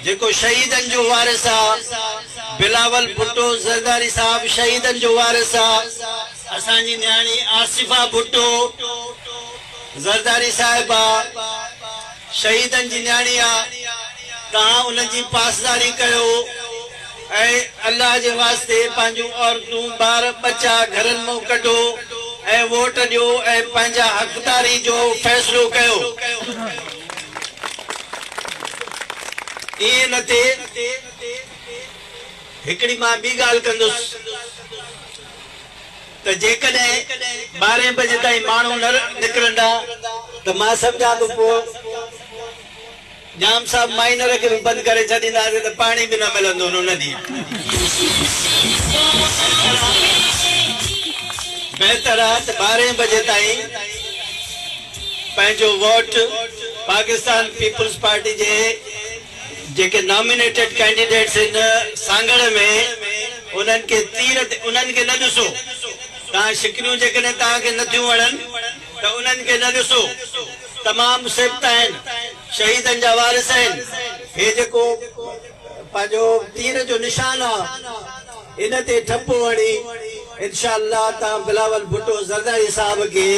जेको शहीदन जो वारिस बिलावल भुट्टो ज़रदारी साहब शहीदन जो वारिस असांजी न्याणी आसिफा भुट्टो ज़रदारी साहिबा शहीदन जी न्याणी तहां उन जी पासदारी कयो ऐं अल्लाह जे वास्ते पंहिंजूं औरतूं ॿार बच्चा घरनि मां कढो ऐं वोट ॾियो ऐं पंहिंजा हक़दारी जो फ़ैसिलो कयो। ईअं न थिए हिकिड़ी मां ॿी ॻाल्हि कंदुसि त जेकॾहिं 12 बजे ताईं माण्हू न निकिरंदा त मां सम्झां थो पोइ जाम साहब माइनर खे बि बंदि करे छॾींदासीं त पाणी बि न मिलंदो हुन ॾींहुं। बहितर आहे त 12 बजे ताईं पंहिंजो वोट पाकिस्तान पीपुल्स पार्टी जे जेके नॉमिनेटेड कैंडिडेट्स आहिनि सांगड़ में उन्हनि खे उन्हनि खे न ॾिसो। तव्हां शिकिरियूं जेकॾहिं तव्हांखे नथियूं वणनि त उन्हनि खे न ॾिसो। तमामु सिबत आहिनि शहीदन जा वारिस आहिनि। हे जेको पंहिंजो तीर जो निशान आहे इन ते ठपो हणी इंशाअल्लाह तव्हां बिलावल भुट्टो ज़रदारी साहब खे